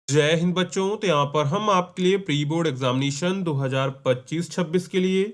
जय हिंद बच्चों। तो यहाँ पर हम आपके लिए प्री बोर्ड एग्जामिनेशन 2025-26 के लिए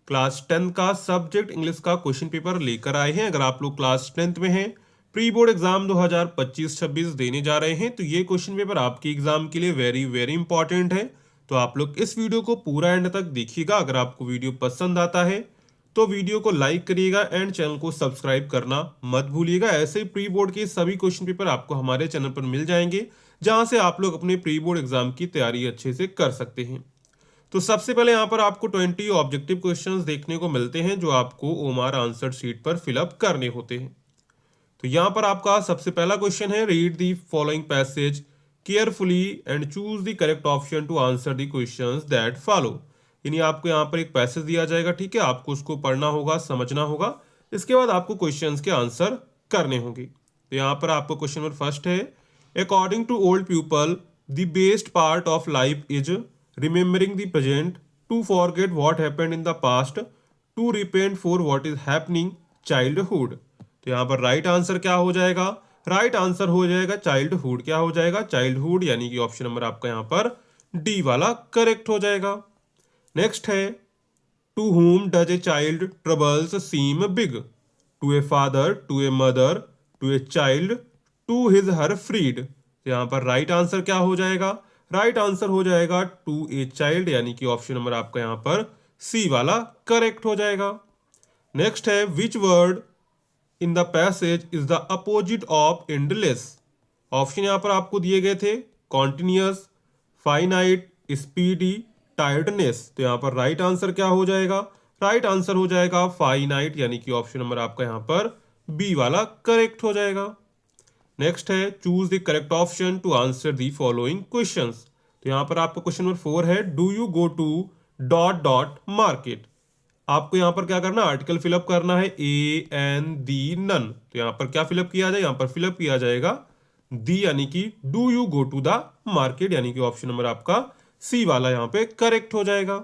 क्लास 10 का सब्जेक्ट इंग्लिश का क्वेश्चन पेपर लेकर आए हैं। अगर आप लोग क्लास 10th में हैं, प्री बोर्ड एग्जाम 2025-26 देने जा रहे हैं, तो ये क्वेश्चन पेपर आपके एग्जाम के लिए वेरी वेरी इंपॉर्टेंट है। तो आप लोग इस वीडियो को पूरा एंड तक देखिएगा। अगर आपको वीडियो पसंद आता है तो वीडियो को लाइक करिएगा एंड चैनल को सब्सक्राइब करना मत भूलिएगा। ऐसे ही प्री बोर्ड के सभी क्वेश्चन पेपर आपको हमारे चैनल पर मिल जाएंगे, जहां से आप लोग अपने प्री बोर्ड एग्जाम की तैयारी अच्छे से कर सकते हैं। तो सबसे पहले यहाँ पर आपको 20 ऑब्जेक्टिव क्वेश्चंस देखने को मिलते हैं, जो आपको ओमार आंसर शीट पर फिलअप करने होते हैं। तो यहाँ पर आपका सबसे पहला क्वेश्चन है, read the following passage carefully and choose the correct option to answer the questions that follow. यानी आपको यहाँ पर एक पैसेज दिया जाएगा, ठीक है, आपको उसको पढ़ना होगा, समझना होगा, इसके बाद आपको क्वेश्चंस के आंसर करने होंगे। तो यहाँ पर आपको क्वेश्चन नंबर फर्स्ट है, according to old people the best part of life is remembering the present, to forget what happened in the past, to repent for what is happening childhood. तो यहाँ पर राइट आंसर क्या हो जाएगा? Right answer हो जाएगा childhood. क्या हो जाएगा? चाइल्डहुड, यानी कि ऑप्शन नंबर आपका यहाँ पर डी वाला करेक्ट हो जाएगा। नेक्स्ट है, to whom does a child troubles seem big? To a father, to a mother, to a child, to his her freed। तो यहाँ पर राइट आंसर क्या हो जाएगा? राइट आंसर हो जाएगा टू ए चाइल्ड, यानी कि ऑप्शन नंबर आपका यहाँ पर सी वाला करेक्ट हो जाएगा। नेक्स्ट है, which word in the passage is the opposite of endless. Option यहाँ पर आपको दिए गए थे, कॉन्टिन्यूअस, फाइनाइट, स्पीडी, टायर्डनेस। तो यहाँ पर राइट आंसर क्या हो जाएगा? राइट आंसर हो जाएगा फाइनाइट, यानी कि ऑप्शन नंबर आपका यहाँ पर बी वाला करेक्ट हो जाएगा। नेक्स्ट है, choose the correct option to answer the following questions. तो यहाँ पर आपका क्वेश्चन नंबर 4 है, do you go to dot dot market. आपको यहाँ पर क्या करना है? आर्टिकल फिलअप करना है, ए एन दी नन। तो यहाँ पर क्या फिलअप किया जाए? यहाँ पर फिलअप किया जाएगा दी, यानी कि do you go to the market, यानी कि ऑप्शन नंबर आपका सी वाला यहाँ पे करेक्ट हो जाएगा।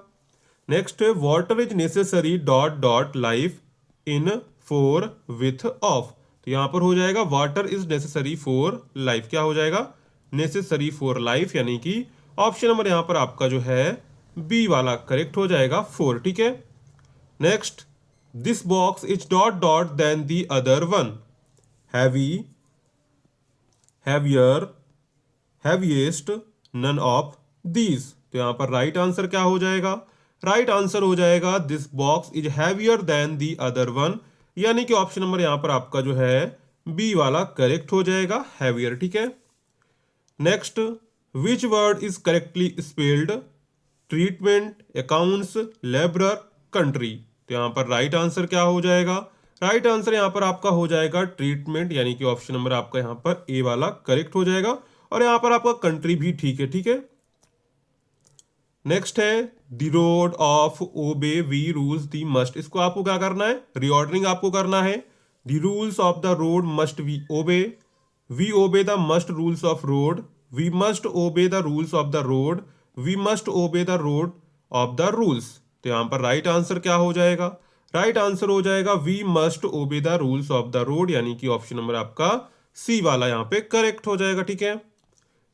नेक्स्ट है, water is necessary dot dot life in for width of. तो यहाँ पर हो जाएगा water is necessary for life. क्या हो जाएगा? नेसेसरी फॉर लाइफ, यानी कि ऑप्शन नंबर यहाँ पर आपका जो है बी वाला करेक्ट हो जाएगा 4, ठीक है। Next, this box is dot dot than the other one, heavy, heavier, heaviest, none of these. तो यहां पर राइट आंसर क्या हो जाएगा? राइट आंसर हो जाएगा this box is heavier than the other one, यानी कि ऑप्शन नंबर यहां पर आपका जो है बी वाला करेक्ट हो जाएगा, हैवियर, ठीक है। Next, which word is correctly spelled? Treatment, accounts, labourer, country. तो यहां पर राइट आंसर क्या हो जाएगा? राइट आंसर यहां पर आपका हो जाएगा ट्रीटमेंट, यानी कि ऑप्शन नंबर आपका यहां पर ए वाला करेक्ट हो जाएगा, और यहां पर आपका कंट्री भी ठीक है, ठीक है। नेक्स्ट है, the road of obey we rules the must. इसको आपको क्या करना है? रीऑर्डरिंग आपको करना है। The rules of the road must we obey the must rules of road, we must obey the rules of the road, we must obey the road of the rules. तो यहां पर राइट आंसर क्या हो जाएगा? Right answer हो जाएगा we must obey the rules of the road, यानी कि ऑप्शन नंबर आपका सी वाला यहाँ पे करेक्ट हो जाएगा, ठीक है।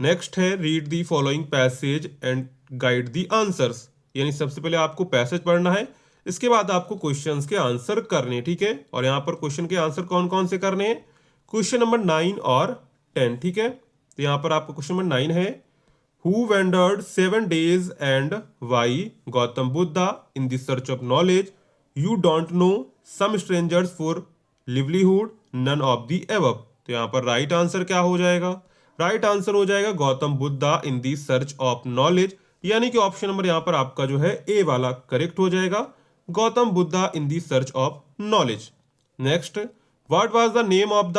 नेक्स्ट है, read the following passage and guide the answers. यानी सबसे पहले आपको पैसेज पढ़ना है, इसके बाद आपको क्वेश्चंस के आंसर करने हैं, ठीक है। और यहाँ पर क्वेश्चन के आंसर कौन कौन से करने हैं? क्वेश्चन नंबर 9 और 10, ठीक है। तो यहाँ पर आपको क्वेश्चन नंबर 9 है, who wandered 7 days and why Gautam Buddha in the search of knowledge, you don't know, some strangers for livelihood, none of the above. तो यहाँ पर राइट आंसर क्या हो जाएगा? राइट आंसर हो जाएगा Gautam Buddha in the search of knowledge, यानी कि ऑप्शन नंबर यहाँ पर आपका जो है ए वाला करेक्ट हो जाएगा, Gautam Buddha in the search of knowledge. Next, what was the name of the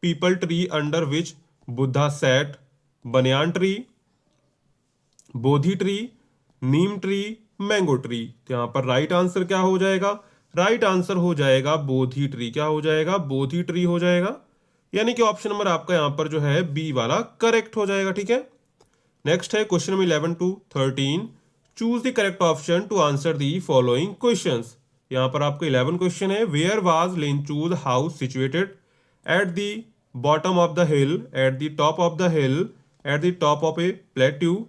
peepal tree under which Buddha sat? Banyan tree, Bodhi tree, neem tree, mango tree. तो यहाँ पर राइट आंसर क्या हो जाएगा? राइट आंसर हो जाएगा बोधि ट्री। क्या हो जाएगा? बोधि ट्री हो जाएगा, यानी कि ऑप्शन नंबर आपका यहाँ पर जो है बी वाला करेक्ट हो जाएगा, ठीक है। नेक्स्ट है question number 11 to 13, choose the correct option to answer the following questions. यहाँ पर आपका 11 क्वेश्चन है, where was Lencho's house situated? At the bottom of the hill, at the top of the hill, at the top of a plateau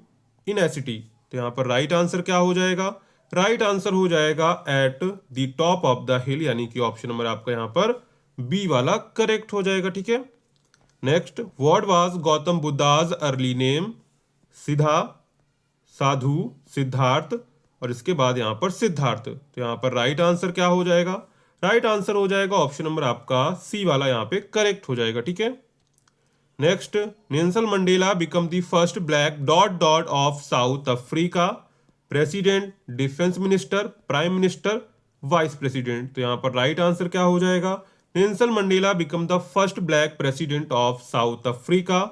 in a city. तो यहाँ पर right answer क्या हो जाएगा? राइट आंसर हो जाएगा eight the top of the हिल, यानी कि ऑप्शन नंबर आपका यहाँ पर बी वाला करेक्ट हो जाएगा। ठीक है, next, what was Gautam Buddha's early name? सिद्धा, साधु, सिद्धार्थ, और इसके बाद यहाँ पर सिद्धार्थ। तो यहाँ पर राइट आंसर क्या हो जाएगा? राइट आंसर हो जाएगा ऑप्शन नंबर आपका सी वाला यहाँ पे करेक्ट हो जाएगा। ठीक है, next, Nelson Mandela become the first black dot dot of south Africa, president, defence minister, prime minister, vice president. तो यहाँ पर राइट आंसर क्या हो जाएगा? Nelson Mandela become the first black president of south Africa,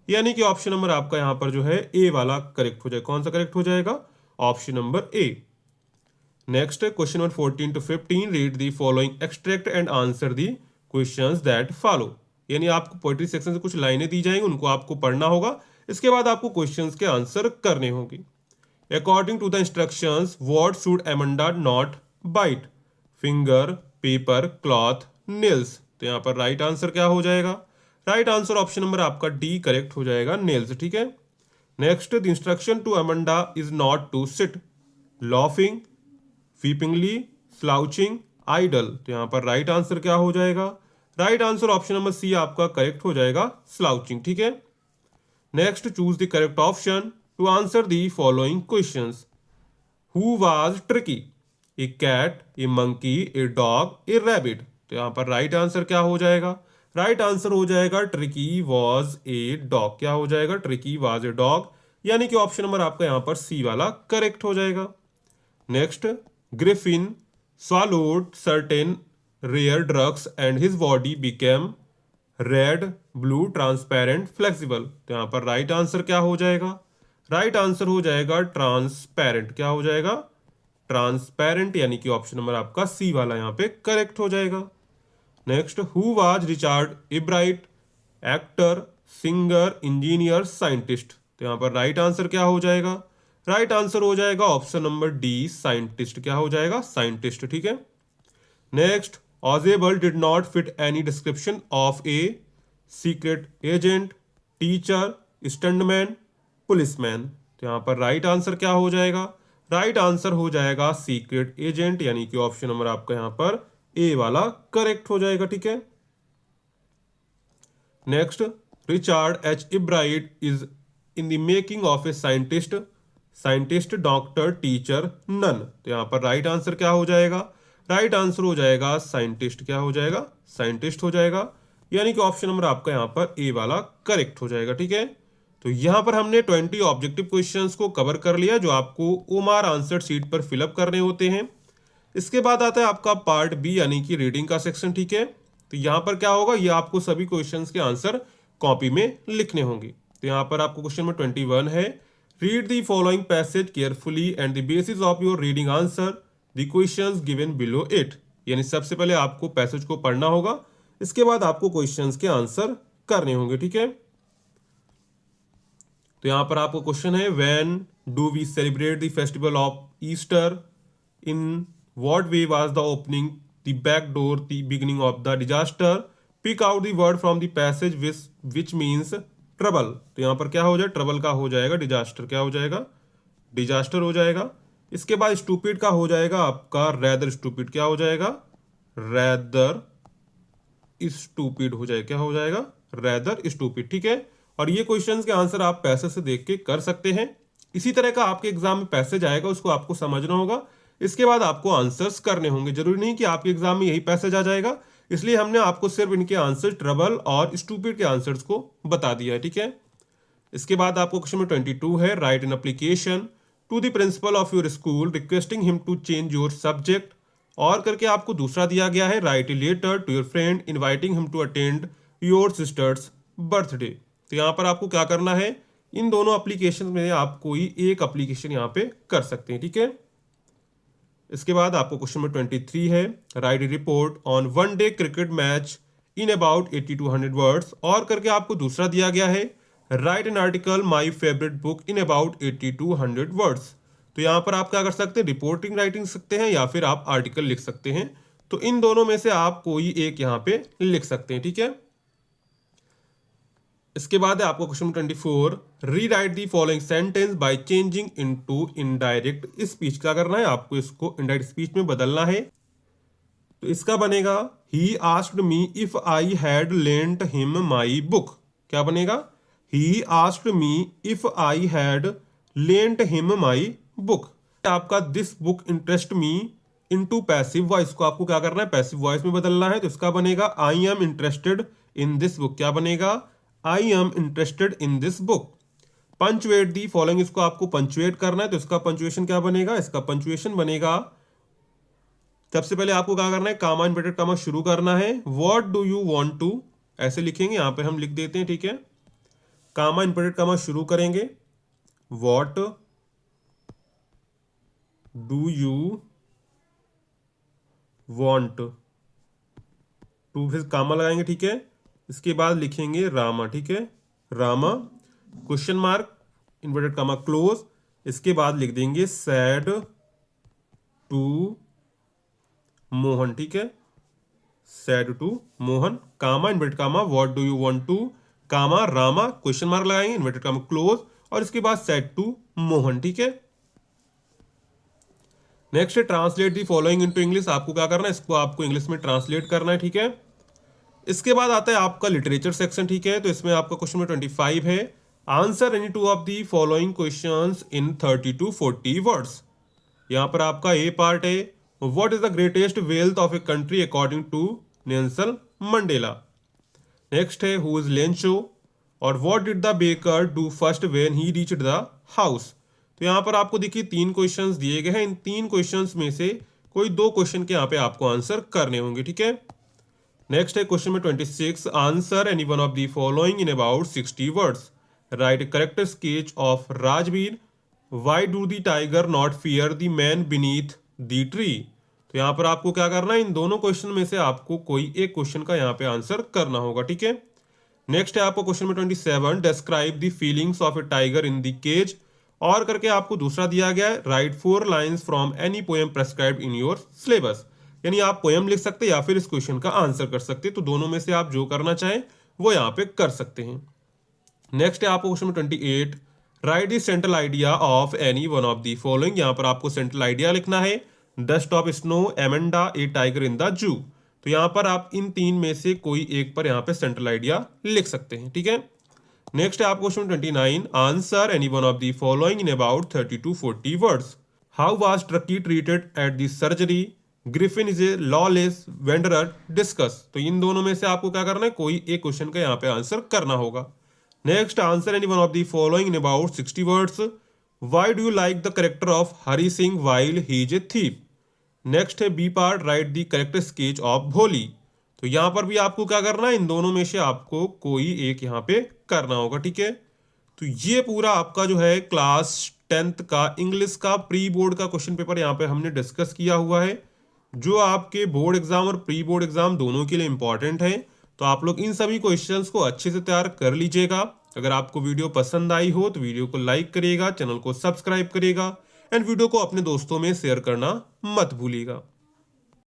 यानी कि option number आपका यहाँ पर जो है ए वाला करेक्ट हो जाएगा। कौन सा करेक्ट हो जाएगा? Option number A. Next, question number 14 to 15, read the following extract and answer the questions that follow. यानी आपको पोएट्री सेक्शन से कुछ लाइनें दी जाएंगी, उनको आपको पढ़ना होगा, इसके बाद आपको क्वेश्चंस के आंसर करने होंगे। According to the instructions, what should Amanda not bite? Finger, paper, cloth, nails. तो यहाँ पर राइट आंसर क्या हो जाएगा? राइट आंसर ऑप्शन नंबर आपका डी करेक्ट हो जाएगा, नेल्स। ठीक है, next, the instruction to Amanda is not to sit, laughing, weepingly, slouching, idle. तो यहाँ पर राइट आंसर क्या हो जाएगा? Right answer option number C आपका करेक्ट हो जाएगा, स्लाउचिंग। ठीक है, next, choose the correct option to answer the following questions. Who was tricky? A cat, a monkey, a dog, a rabbit. तो यहाँ पर राइट आंसर क्या हो जाएगा? राइट आंसर हो जाएगा ट्रिकी वॉज ए डॉग। क्या हो जाएगा? ट्रिकी वॉज ए डॉग, यानी कि ऑप्शन नंबर आपका यहाँ पर सी वाला करेक्ट हो जाएगा। Next, Griffin swallowed certain rare drugs and his body became red, blue, transparent, flexible। तो यहाँ पर राइट आंसर क्या हो जाएगा? राइट आंसर हो जाएगा ट्रांसपेरेंट। क्या हो जाएगा? ट्रांसपेरेंट, यानी कि ऑप्शन नंबर आपका सी वाला यहाँ पे करेक्ट हो जाएगा। Next, who was Richard एब्राइट? Actor, singer, engineer, scientist. तो यहाँ पर राइट आंसर क्या हो जाएगा? राइट आंसर हो जाएगा ऑप्शन नंबर डी, साइंटिस्ट। क्या हो जाएगा? साइंटिस्ट। ठीक है, next, ऑजेबल did not fit any description of a secret agent, teacher, stuntman, policeman. तो यहाँ पर राइट आंसर क्या हो जाएगा? राइट आंसर हो जाएगा सीक्रेट एजेंट, यानी कि ऑप्शन नंबर आपका यहाँ पर ए वाला करेक्ट हो जाएगा। ठीक है, next, Richard H Ebright is in the making of a scientist, scientist, doctor, teacher, none. तो यहाँ पर राइट आंसर क्या हो जाएगा? राइट आंसर हो जाएगा साइंटिस्ट। क्या हो जाएगा? साइंटिस्ट हो जाएगा, यानी कि ऑप्शन नंबर आपका यहाँ पर ए वाला करेक्ट हो जाएगा। ठीक है, तो यहाँ पर हमने 20 ऑब्जेक्टिव क्वेश्चंस को कवर कर लिया, जो आपको ओमार आंसर शीट पर फिलअप करने होते हैं। इसके बाद आता है आपका पार्ट बी, यानी कि रीडिंग का सेक्शन। ठीक है, तो यहाँ पर क्या होगा? ये आपको सभी क्वेश्चंस के आंसर कॉपी में लिखने होंगे। तो यहाँ पर आपको क्वेश्चन नंबर 21 है, read the following passage carefully and the basis of your reading answer the questions given below it. यानी सबसे पहले आपको पैसेज को पढ़ना होगा, इसके बाद आपको क्वेश्चंस के आंसर करने होंगे। ठीक है, तो यहाँ पर आपको क्वेश्चन है, when do we celebrate the festival of Easter? In what way was the opening the back door the beginning of the disaster? Pick out the word from the passage which means trouble. तो यहाँ पर क्या हो जाएगा? Trouble का हो जाएगा disaster. क्या हो जाएगा? डिजास्टर हो जाएगा। इसके बाद स्टूपिड का हो जाएगा आपका रैदर स्टूपिड। क्या हो जाएगा? रैदर स्टूपिड हो जाएगा। क्या हो जाएगा? Rather stupid. ठीक है, और ये क्वेश्चंस के आंसर आप पैसेज से देख के कर सकते हैं। इसी तरह का आपके एग्जाम में पैसेज आएगा, उसको आपको समझना होगा, इसके बाद आपको आंसर्स करने होंगे। जरूरी नहीं कि आपके एग्जाम में यही पैसेज आ जाएगा, इसलिए हमने आपको सिर्फ इनके आंसर ट्रबल और स्टूपिड के आंसर्स को बता दिया है। ठीक है, इसके बाद आपको क्वेश्चन नंबर 22 है, write an application to the principal of your school requesting him to change your subject. और करके आपको दूसरा दिया गया है, write a letter to your friend inviting him to attend your sister's birthday. तो यहाँ पर आपको क्या करना है? इन दोनों एप्लीकेशन में आप कोई एक एप्लीकेशन यहाँ पे कर सकते हैं। ठीक है, इसके बाद आपको क्वेश्चन नंबर 23 है, write A report on one day cricket match in about 80 to 100 words. और करके आपको दूसरा दिया गया है, write an article my favourite book in about 80 to 100 words. तो यहाँ पर आप क्या कर सकते हैं? रिपोर्टिंग राइटिंग सकते हैं या फिर आप आर्टिकल लिख सकते हैं। तो इन दोनों में से आप कोई एक यहाँ पे लिख सकते हैं। ठीक है, इसके बाद है आपको question 24, rewrite the following sentence by changing into indirect speech. क्या करना है आपको, इसको इनडायरेक्ट स्पीच में बदलना है। तो इसका बनेगा he asked me if I had lent him my book. क्या बनेगा, he asked me if I had lent him my book. आपका this book interest me into passive voice को आपको क्या करना है, पैसिव वॉइस में बदलना है। तो इसका बनेगा I am interested in this book. क्या बनेगा, I am interested in this book. Punctuate the following, इसको आपको पंचुएट करना है। तो इसका पंचुएशन क्या बनेगा, इसका पंचुएशन बनेगा, सबसे पहले आपको क्या करना है, कामा इन्वर्टेड कामा शुरू करना है। What do you want to, ऐसे लिखेंगे, यहां पे हम लिख देते हैं, ठीक है। कामा इन्वर्टेड कामा शुरू करेंगे, what do you want to, फिर कामा लगाएंगे, ठीक है। इसके बाद लिखेंगे रामा, ठीक है, Rama question mark inverted comma close. इसके बाद लिख देंगे सैड टू मोहन, ठीक है, said to Mohan, comma inverted comma what do you want to, comma Rama question mark लगाएंगे इन्वर्टेड कामा क्लोज, और इसके बाद सैड टू मोहन, ठीक है। नेक्स्ट है translate the following into English. आपको क्या करना है, इसको आपको इंग्लिश में ट्रांसलेट करना है, ठीक है। इसके बाद आता है आपका लिटरेचर सेक्शन, ठीक है। तो इसमें आपका क्वेश्चन नंबर 25 है, answer any two of the following questions in 30 to 40 words. यहां पर आपका ए पार्ट है, what is the greatest wealth of a country according to Nelson Mandela. Next है हु इज लेंचो, और what did the baker do first when he reached the house. तो यहाँ पर आपको देखिए 3 क्वेश्चंस दिए गए हैं। इन 3 क्वेश्चंस में से कोई 2 क्वेश्चन के यहाँ पे आपको आंसर करने होंगे, ठीक है। नेक्स्ट है क्वेश्चन में 26, answer any one of the following in about 60 words. Right correct sketch of Rajveer. Why do the tiger not fear the man beneath the tree. तो यहाँ पर आपको क्या करना है, इन दोनों क्वेश्चन में से आपको कोई एक क्वेश्चन का यहाँ पे आंसर करना होगा, ठीक है। नेक्स्ट है आपको क्वेश्चन में 27, describe the feelings of a tiger in the cage. और करके आपको दूसरा दिया गया है, write 4 lines from any poem prescribed in your syllabus. यानी आप पोएम लिख सकते हैं या फिर इस क्वेश्चन का आंसर कर सकते हैं। तो दोनों में से आप जो करना चाहें वो यहाँ पे कर सकते हैं। नेक्स्ट है आपको क्वेश्चन में 28, right the central idea of any one of the following. यहाँ पर आपको सेंट्रल आइडिया लिखना है, dust of snow, Amanda, A tiger in the zoo. तो यहाँ पर आप इन 3 में से कोई एक पर यहाँ पे सेंट्रल आइडिया लिख सकते हैं, ठीक है। नेक्स्ट है आपको question 29, answer any one of the following in about 30 to 40 words. How was Tricki treated at the surgery, Griffin is a lawless wanderer, discuss. तो इन दोनों में से आपको क्या करना है, कोई एक क्वेश्चन का यहाँ पे आंसर करना होगा। Next, answer any one of the following in about 60 words. Why do you like the character of Hari Singh while he is a thief. Next है B part, write the correct sketch of Bholi. तो यहाँ पर भी आपको क्या करना है, इन दोनों में से आपको कोई एक यहाँ पे करना होगा, ठीक है। तो ये पूरा आपका जो है क्लास 10th का इंग्लिश का प्री बोर्ड का क्वेश्चन पेपर यहाँ पे हमने डिस्कस किया हुआ है, जो आपके बोर्ड एग्जाम और प्री बोर्ड एग्जाम दोनों के लिए इंपॉर्टेंट है। तो आप लोग इन सभी क्वेश्चंस को अच्छे से तैयार कर लीजिएगा। अगर आपको वीडियो पसंद आई हो तो वीडियो को लाइक करिएगा, चैनल को सब्सक्राइब करिएगा एंड वीडियो को अपने दोस्तों में शेयर करना मत भूलिएगा।